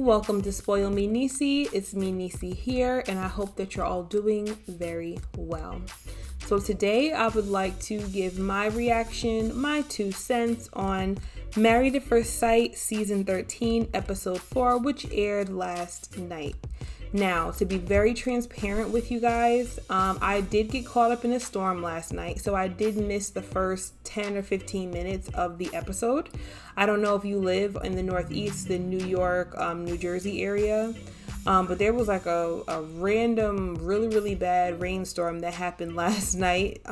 welcome to Spoil Me Nisi. It's me, Nisi, here, and I hope that you're all doing very well. So today I would like to give my reaction, my 2 cents on Married at First Sight Season 13, Episode 4, which aired last night. Now, to be very transparent with you guys, I did get caught up in a storm last night, so I did miss the first 10 or 15 minutes of the episode. I don't know if you live in the Northeast, the New York, New Jersey area, but there was like a random, really bad rainstorm that happened last night.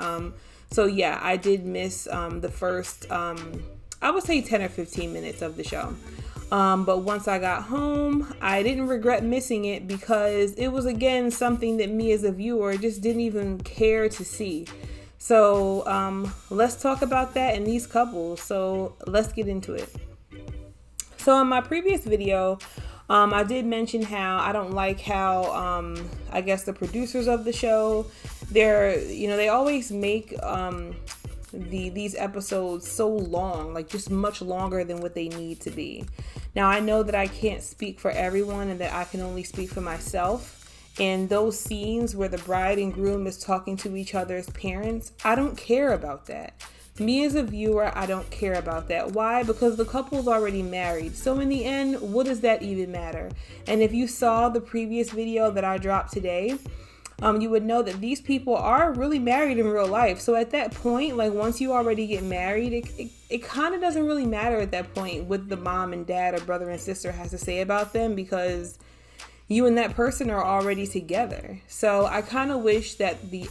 So yeah, I did miss the first, I would say 10 or 15 minutes of the show. But once I got home, I didn't regret missing it because it was, again, something that me as a viewer just didn't even care to see. So let's talk about that and these couples. So let's get into it. So in my previous video, I did mention how I don't like how, I guess the producers of the show, they always make these episodes so long, like just much longer than what they need to be. Now, I know that I can't speak for everyone and that I can only speak for myself. And those scenes where the bride and groom is talking to each other's parents, I don't care about that. Me as a viewer, I don't care about that. Why? Because the couple's already married. So in the end, what does that even matter? And if you saw the previous video that I dropped today, you would know that these people are really married in real life. So at that point, like once you already get married, it kind of doesn't really matter at that point what the mom and dad or brother and sister has to say about them, because you and that person are already together. So I kind of wish that the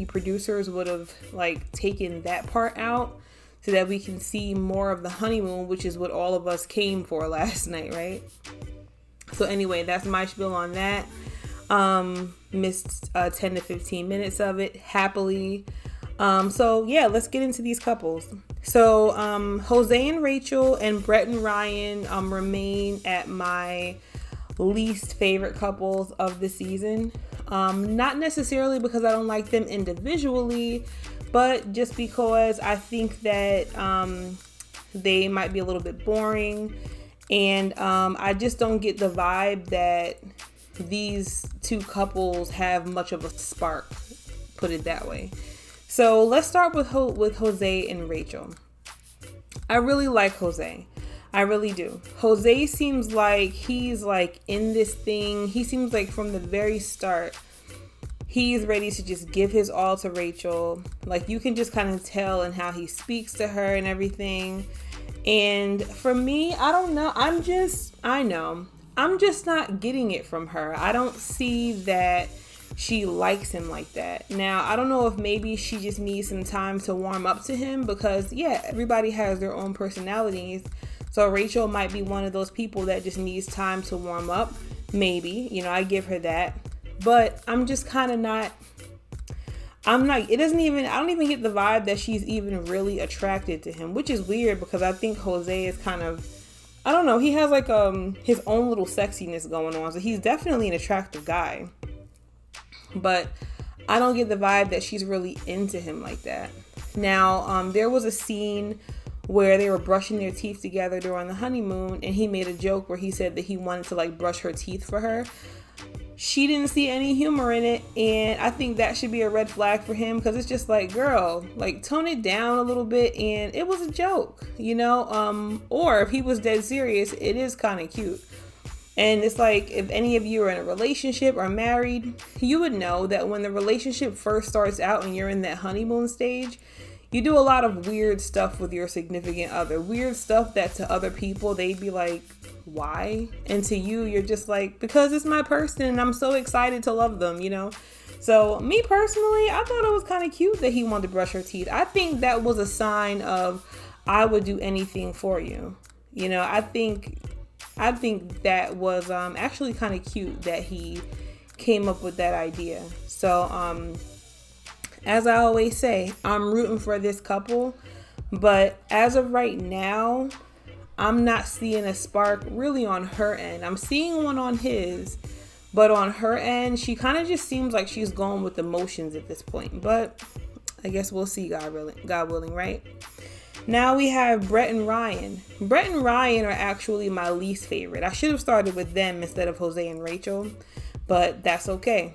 producers would have like taken that part out so that we can see more of the honeymoon, which is what all of us came for last night, right? So anyway, that's my spiel on that. Missed 10 to 15 minutes of it happily. So yeah, let's get into these couples. So Jose and Rachel and Brett and Ryan remain at my least favorite couples of the season. Not necessarily because I don't like them individually, but just because I think that they might be a little bit boring, and I just don't get the vibe that these 2 couples have much of a spark, put it that way. So let's start with Jose and Rachel. I really like Jose. I really do. Jose seems like he's like in this thing. He seems like from the very start, he's ready to just give his all to Rachel. Like you can just kind of tell in how he speaks to her and everything. And for me, I don't know. I'm just not getting it from her. I don't see that she likes him like that. Now, I don't know if maybe she just needs some time to warm up to him, because yeah, everybody has their own personalities. So Rachel might be one of those people that just needs time to warm up. Maybe, I give her that. But I'm just kind of not, I don't even get the vibe that she's even really attracted to him, which is weird because I think Jose is kind of, I don't know, he has like his own little sexiness going on. So he's definitely an attractive guy. But I don't get the vibe that she's really into him like that. Now, there was a scene where they were brushing their teeth together during the honeymoon, and he made a joke where he said that he wanted to like brush her teeth for her. She didn't see any humor in it, and I think that should be a red flag for him, because it's just like, girl, like tone it down a little bit, and it was a joke, or if he was dead serious, it is kind of cute. And it's like, if any of you are in a relationship or married, you would know that when the relationship first starts out and you're in that honeymoon stage, you do a lot of weird stuff with your significant other. Weird stuff that to other people, they'd be like, why? And to you, you're just like, because it's my person and I'm so excited to love them, So me personally, I thought it was kind of cute that he wanted to brush her teeth. I think that was a sign of, I would do anything for you. I think that was actually kind of cute that he came up with that idea. So as I always say, I'm rooting for this couple, but as of right now, I'm not seeing a spark really on her end. I'm seeing one on his, but on her end, she kind of just seems like she's going with emotions at this point. But I guess we'll see, God willing, right? Now we have Brett and Ryan. Brett and Ryan are actually my least favorite. I should have started with them instead of Jose and Rachel, but that's okay.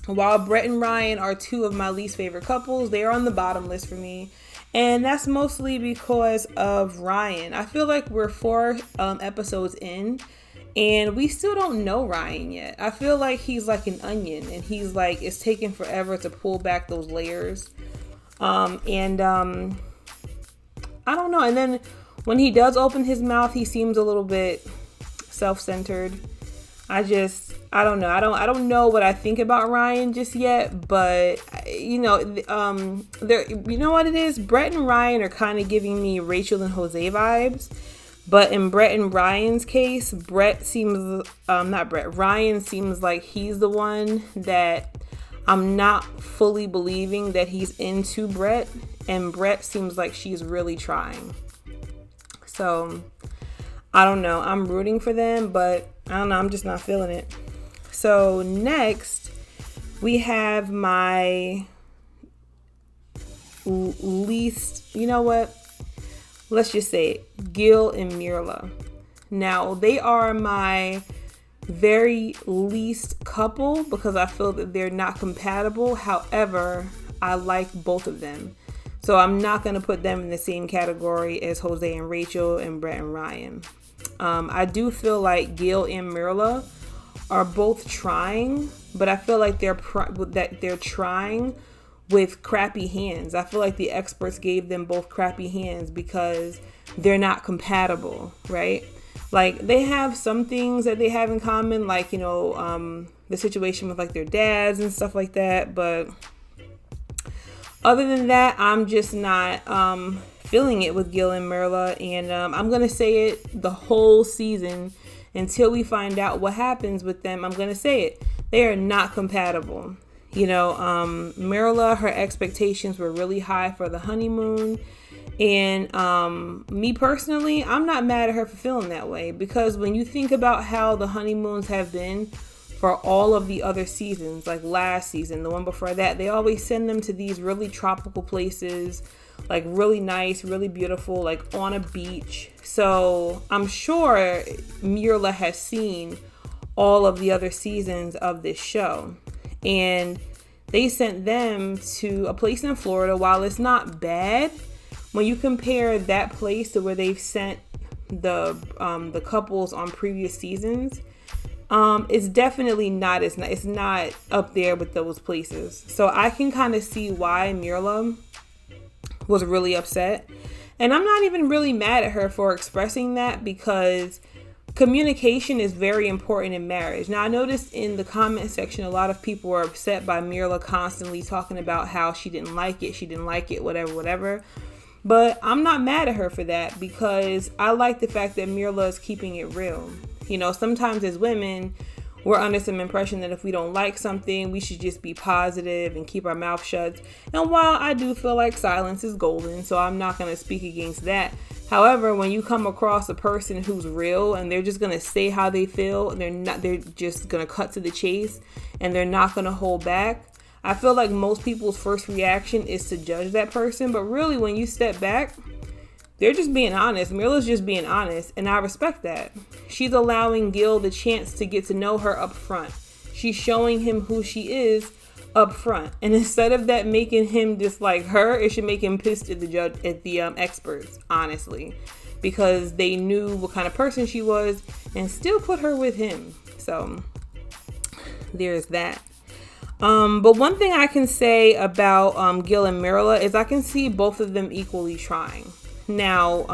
While Brett and Ryan are two of my least favorite couples, they are on the bottom list for me. And that's mostly because of Ryan. I feel like we're 4 episodes in and we still don't know Ryan yet. I feel like he's like an onion and he's like, it's taking forever to pull back those layers. I don't know. And then when he does open his mouth, he seems a little bit self-centered. I don't know. I don't know what I think about Ryan just yet, but you know what it is? Brett and Ryan are kind of giving me Rachel and Jose vibes. But in Brett and Ryan's case, Ryan seems like he's the one that I'm not fully believing that he's into Brett, and Brett seems like she's really trying. So, I don't know. I'm rooting for them, but I don't know. I'm just not feeling it. So, next, we have my least, you know what? Let's just say it, Gil and Mirla. Now, they are my very least couple because I feel that they're not compatible. However, I like both of them. So I'm not going to put them in the same category as Jose and Rachel and Brett and Ryan. I do feel like Gil and Mirla are both trying, but I feel like they're trying with crappy hands. I feel like the experts gave them both crappy hands because they're not compatible, right? Like, they have some things that they have in common, like, you know, the situation with like their dads and stuff like that. But other than that, I'm just not feeling it with Gil and Mirla. And I'm going to say it the whole season until we find out what happens with them. I'm going to say it. They are not compatible. You know, Mirla, her expectations were really high for the honeymoon. And me personally, I'm not mad at her for feeling that way, because when you think about how the honeymoons have been for all of the other seasons, like last season, the one before that, they always send them to these really tropical places, like really nice, really beautiful, like on a beach. So I'm sure Mirla has seen all of the other seasons of this show. And they sent them to a place in Florida. While it's not bad, when you compare that place to where they've sent the couples on previous seasons, it's definitely not as nice. It's not up there with those places. So I can kind of see why Mirla was really upset. And I'm not even really mad at her for expressing that, because communication is very important in marriage. Now, I noticed in the comment section, a lot of people were upset by Mirla constantly talking about how she didn't like it, whatever. But I'm not mad at her for that, because I like the fact that Mirla is keeping it real. You know, sometimes as women, we're under some impression that if we don't like something, we should just be positive and keep our mouth shut. And while I do feel like silence is golden, so I'm not going to speak against that. However, when you come across a person who's real and they're just going to say how they feel, they're just going to cut to the chase and they're not going to hold back, I feel like most people's first reaction is to judge that person. But really, when you step back, they're just being honest. Mirla's just being honest, and I respect that. She's allowing Gil the chance to get to know her up front. She's showing him who she is up front. And instead of that making him dislike her, it should make him pissed at the experts, honestly, because they knew what kind of person she was and still put her with him. So there's that. But one thing I can say about Gil and Mirla is I can see both of them equally trying. Now,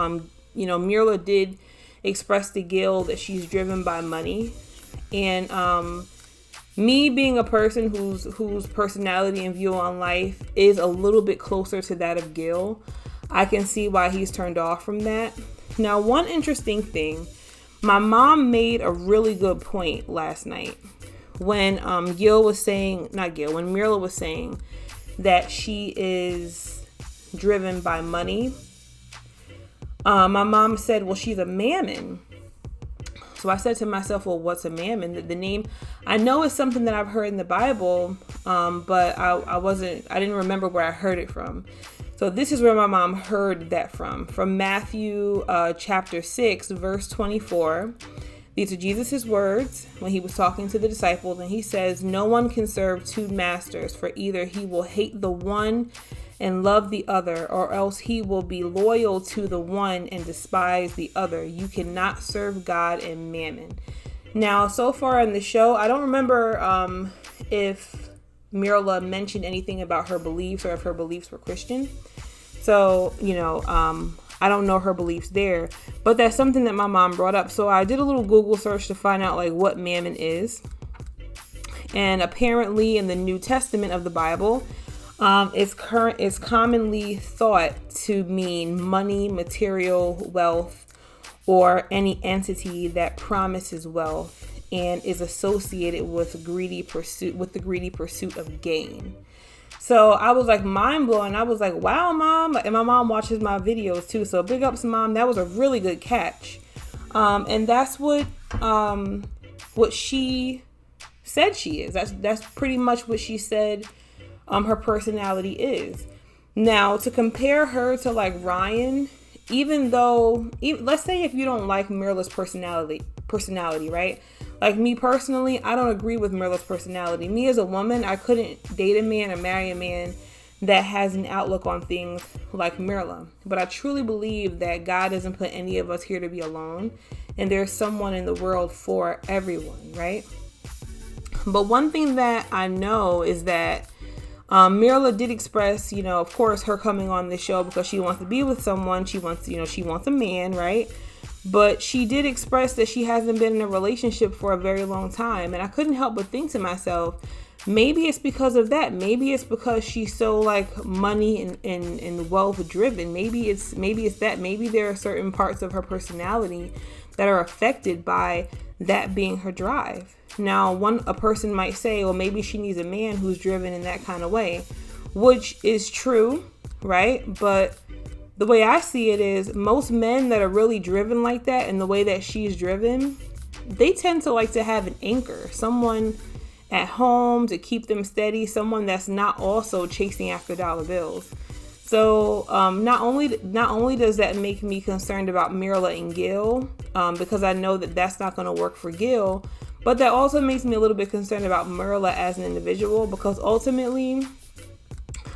Mirla did express to Gil that she's driven by money, and me being a person whose personality and view on life is a little bit closer to that of Gil, I can see why he's turned off from that. Now, one interesting thing, my mom made a really good point last night when Mirla was saying that she is driven by money. My mom said, well, she's a mammon. So I said to myself, well, what's a mammon? The name, I know it's something that I've heard in the Bible, but I didn't remember where I heard it from. So this is where my mom heard that from Matthew chapter 6, verse 24. These are Jesus' words when he was talking to the disciples, and he says, "No one can serve two masters, for either he will hate the one and love the other, or else he will be loyal to the one and despise the other. You cannot serve God and mammon." Now, so far in the show, I don't remember if Mirla mentioned anything about her beliefs or if her beliefs were Christian. So, I don't know her beliefs there, but that's something that my mom brought up. So I did a little Google search to find out like what mammon is. And apparently in the New Testament of the Bible, it's commonly thought to mean money, material, wealth, or any entity that promises wealth and is associated with the greedy pursuit of gain. So I was like mind blowing. I was like, wow, mom. And my mom watches my videos too. So big ups, mom. That was a really good catch. And that's what she said she is. That's pretty much what she said her personality is. Now, to compare her to like Ryan, let's say if you don't like Mirla's personality, right? Like me personally, I don't agree with Mirla's personality. Me as a woman, I couldn't date a man or marry a man that has an outlook on things like Mirla. But I truly believe that God doesn't put any of us here to be alone. And there's someone in the world for everyone, right? But one thing that I know is that Mirla did express, of course, her coming on this show because she wants to be with someone. She wants a man, right? But she did express that she hasn't been in a relationship for a very long time. And I couldn't help but think to myself, maybe it's because of that. Maybe it's because she's so like money and wealth driven. Maybe it's that. Maybe there are certain parts of her personality that are affected by that being her drive. Now, a person might say, well, maybe she needs a man who's driven in that kind of way, which is true, right? But the way I see it is most men that are really driven like that and the way that she's driven, they tend to like to have an anchor, someone at home to keep them steady, someone that's not also chasing after dollar bills. So not only does that make me concerned about Mirla and Gil, because I know that that's not going to work for Gil, but that also makes me a little bit concerned about Mirla as an individual, because ultimately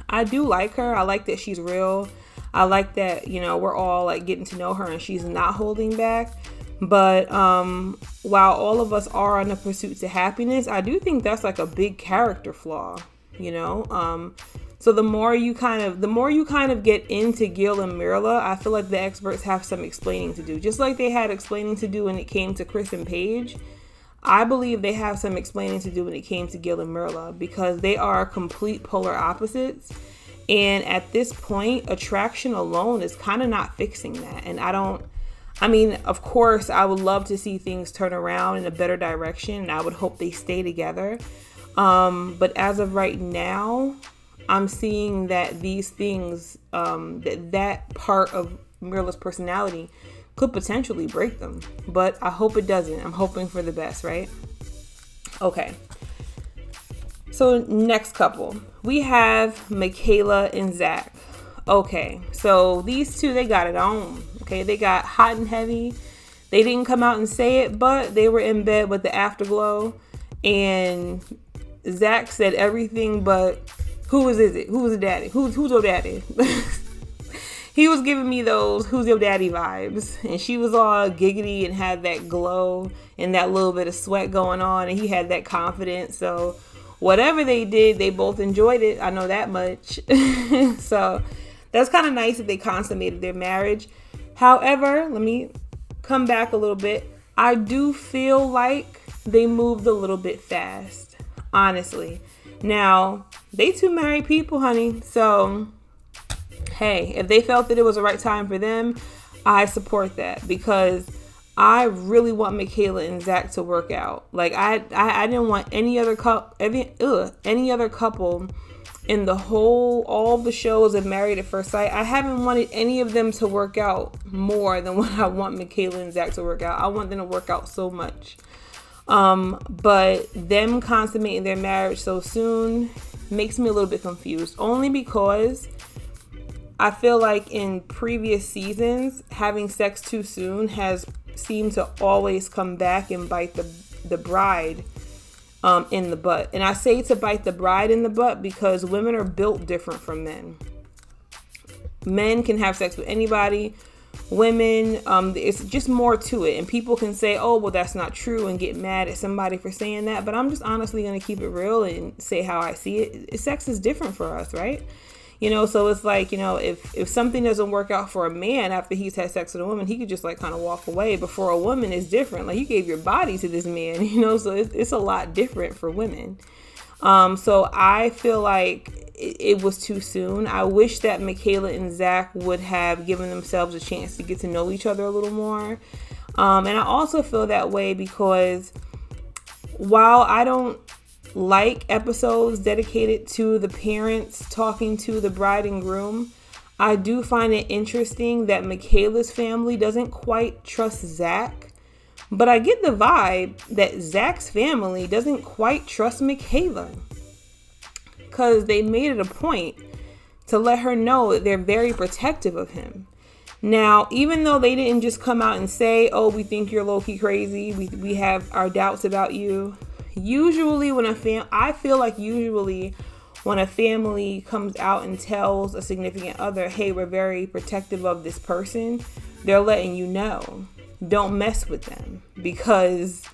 I do like her. I like that she's real. I like that, we're all like getting to know her and she's not holding back. But while all of us are on the pursuit to happiness, I do think that's like a big character flaw, So the more you kind of get into Gil and Mirla, I feel like the experts have some explaining to do. Just like they had explaining to do when it came to Chris and Paige, I believe they have some explaining to do when it came to Gil and Mirla, because they are complete polar opposites. And at this point, attraction alone is kind of not fixing that. And of course, I would love to see things turn around in a better direction. And I would hope they stay together. But as of right now, I'm seeing that these things, that part of Mirla's personality could potentially break them. But I hope it doesn't. I'm hoping for the best, right? Okay. So next couple, we have Michaela and Zach. Okay, so these two, they got it on. Okay, they got hot and heavy. They didn't come out and say it, but they were in bed with the afterglow. And Zach said everything but, who is it? Who's the daddy? Who's your daddy? He was giving me those who's your daddy vibes. And she was all giggity and had that glow and that little bit of sweat going on. And he had that confidence. So whatever they did, they both enjoyed it. I know that much. So that's kind of nice that they consummated their marriage. However, let me come back a little bit. I do feel like they moved a little bit fast, honestly. Now, they two married people, honey. So, hey, if they felt that it was the right time for them, I support that, because I really want Michaela and Zach to work out. Like I didn't want any other couple in all the shows of Married at First Sight. I haven't wanted any of them to work out more than what I want Michaela and Zach to work out. I want them to work out so much. But them consummating their marriage so soon makes me a little bit confused, only because I feel like in previous seasons, having sex too soon has seemed to always come back and bite the bride in the butt. And I say to bite the bride in the butt because women are built different from men. Men can have sex with anybody. Women, it's just more to it. And people can say, oh, well, that's not true, and get mad at somebody for saying that. But I'm just honestly going to keep it real and say how I see it. Sex is different for us, right? So it's like, if something doesn't work out for a man after he's had sex with a woman, he could just like kind of walk away. But for a woman, it's different. Like, you gave your body to this man, so it's a lot different for women. So I feel like it was too soon. I wish that Michaela and Zach would have given themselves a chance to get to know each other a little more. And I also feel that way because while I don't like episodes dedicated to the parents talking to the bride and groom, I do find it interesting that Michaela's family doesn't quite trust Zach. But I get the vibe that Zach's family doesn't quite trust Michaela, because they made it a point to let her know that they're very protective of him. Now, even though they didn't just come out and say, oh, we think you're low-key crazy, we have our doubts about you. Usually when I feel like usually when a family comes out and tells a significant other, hey, we're very protective of this person, they're letting you know. Don't mess with them because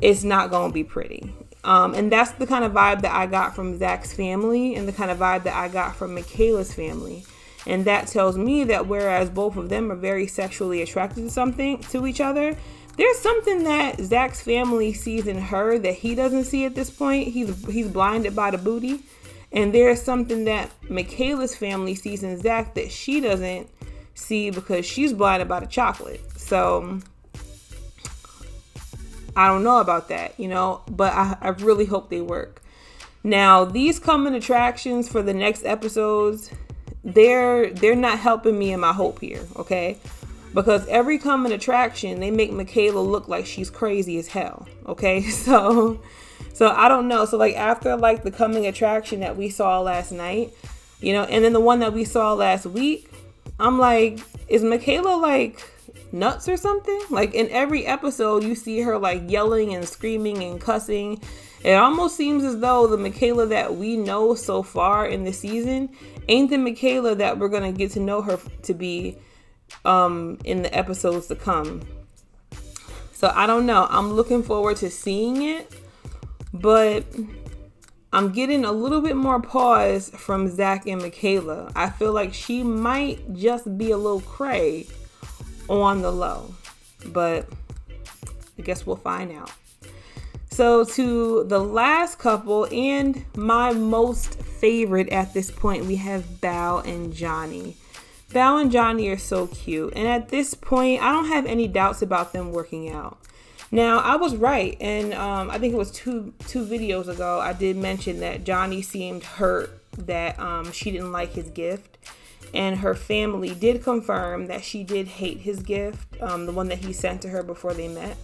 it's not going to be pretty. And that's the kind of vibe that I got from Zach's family and the kind of vibe that I got from Michaela's family. And that tells me that whereas both of them are very sexually attracted to each other, there's something that Zach's family sees in her that he doesn't see at this point. He's blinded by the booty. And there's something that Michaela's family sees in Zach that she doesn't see because she's blinded by the chocolate. So I don't know about that, but I really hope they work. Now, these coming attractions for the next episodes, they're not helping me in my hope here, okay? Because every coming attraction, they make Michaela look like she's crazy as hell, okay? So I don't know. So like after like the coming attraction that we saw last night, and then the one that we saw last week, I'm like, is Michaela like nuts or something? Like in every episode you see her like yelling and screaming and cussing. It almost seems as though the Michaela that we know so far in the season ain't the Michaela that we're gonna get to know her to be in the episodes to come. So I don't know. I'm looking forward to seeing it, but I'm getting a little bit more pause from Zach and Michaela. I feel like she might just be a little cray on the low, but I guess we'll find out. So to the last couple and my most favorite at this point, we have Bao and Johnny. Bao and Johnny are so cute. And at this point, I don't have any doubts about them working out. Now, I was right. And I think it was two videos ago, I did mention that Johnny seemed hurt that she didn't like his gift. And her family did confirm that she did hate his gift, the one that he sent to her before they met.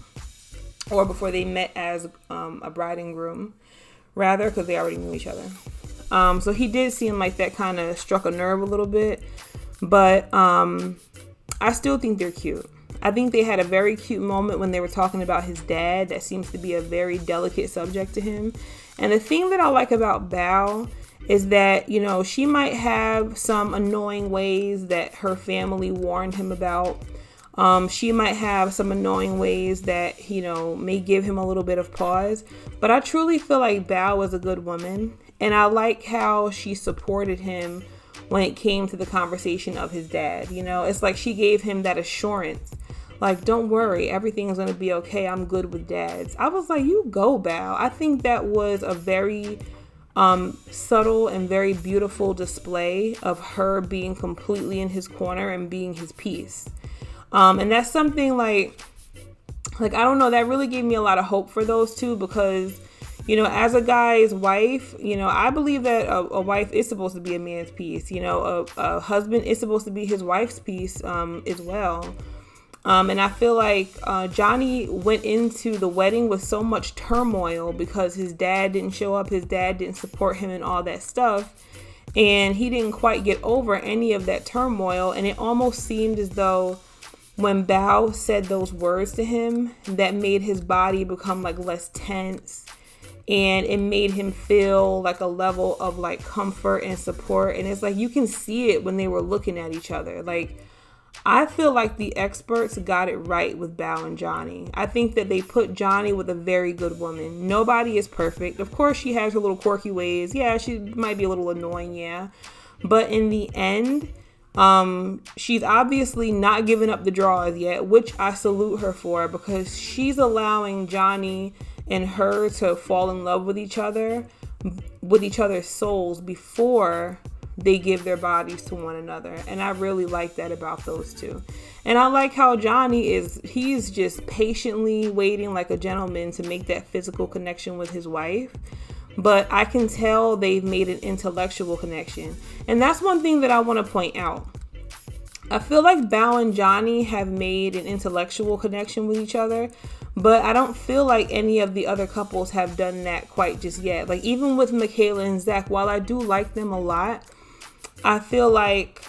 Or before they met as a bride and groom, rather, because they already knew each other. So he did seem like that kind of struck a nerve a little bit. But I still think they're cute. I think they had a very cute moment when they were talking about his dad. That seems to be a very delicate subject to him. And the thing that I like about Bao is that, she might have some annoying ways that her family warned him about. She might have some annoying ways that, may give him a little bit of pause. But I truly feel like Bao was a good woman. And I like how she supported him when it came to the conversation of his dad. It's like she gave him that assurance. Like, don't worry, everything's going to be okay. I'm good with dads. I was like, you go, Bao. I think that was a very subtle and very beautiful display of her being completely in his corner and being his peace. And that's something like I don't know, that really gave me a lot of hope for those two because, as a guy's wife, I believe that a wife is supposed to be a man's piece. A husband is supposed to be his wife's piece as well. And I feel like Johnny went into the wedding with so much turmoil because his dad didn't show up, his dad didn't support him and all that stuff. and he didn't quite get over any of that turmoil. And it almost seemed as though when Bao said those words to him, that made his body become like less tense, and it made him feel like a level of like comfort and support. And it's like you can see it when they were looking at each other. Like, I feel like the experts got it right with Bao and Johnny. I think that they put Johnny with a very good woman. Nobody is perfect. Of course, she has her little quirky ways. Yeah, she might be a little annoying, yeah. But in the end, she's obviously not giving up the draws yet, which I salute her for, because she's allowing Johnny and her to fall in love with each other's souls before they give their bodies to one another. And I really like that about those two. And I like how Johnny he's just patiently waiting like a gentleman to make that physical connection with his wife. But I can tell they've made an intellectual connection. And that's one thing that I want to point out. I feel like Bao and Johnny have made an intellectual connection with each other, but I don't feel like any of the other couples have done that quite just yet. Like, even with Michaela and Zach, while I do like them a lot, I feel like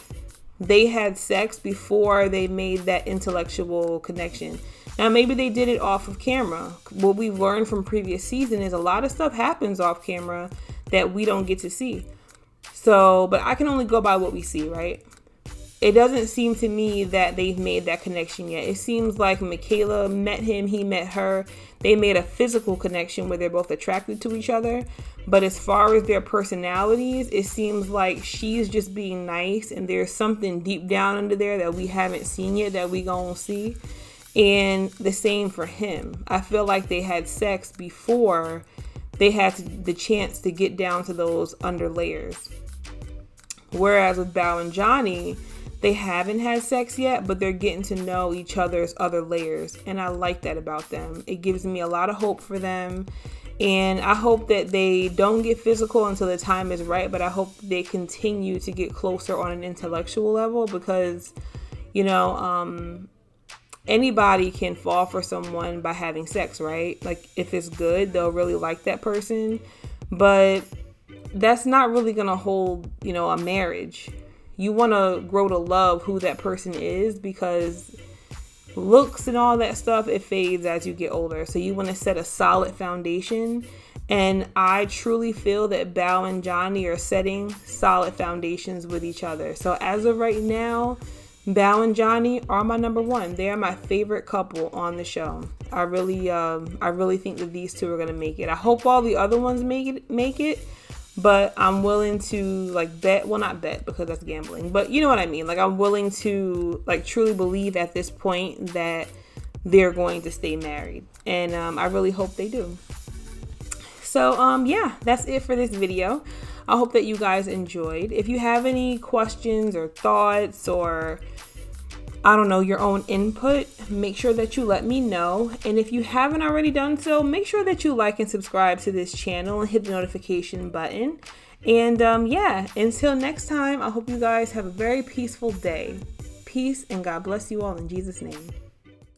they had sex before they made that intellectual connection. Now, maybe they did it off of camera. What we've learned from previous season is a lot of stuff happens off camera that we don't get to see. So, but I can only go by what we see, right? It doesn't seem to me that they've made that connection yet. It seems like Michaela met him, he met her. They made a physical connection where they're both attracted to each other. But as far as their personalities, it seems like she's just being nice, and there's something deep down under there that we haven't seen yet that we gonna see. And the same for him. I feel like they had sex before they had the chance to get down to those under layers. Whereas with Bao and Johnny, they haven't had sex yet, but they're getting to know each other's other layers. And I like that about them. It gives me a lot of hope for them. And I hope that they don't get physical until the time is right, but I hope they continue to get closer on an intellectual level, because, you know, anybody can fall for someone by having sex, right? Like, if it's good, they'll really like that person. But that's not really going to hold, you know, a marriage. You want to grow to love who that person is, because looks and all that stuff, it fades as you get older. So you want to set a solid foundation. And I truly feel that Bao and Johnny are setting solid foundations with each other. So as of right now, Bao and Johnny are my number one. They are my favorite couple on the show. I really think that these two are going to make it. I hope all the other ones make it. But I'm willing to like bet, well, not bet because that's gambling, but you know what I mean? Like, I'm willing to like truly believe at this point that they're going to stay married. And I really hope they do. So yeah, that's it for this video. I hope that you guys enjoyed. If you have any questions or thoughts, or I don't know, your own input, make sure that you let me know. And if you haven't already done so, make sure that you like and subscribe to this channel and hit the notification button. And yeah, until next time, I hope you guys have a very peaceful day. Peace, and God bless you all in Jesus' name.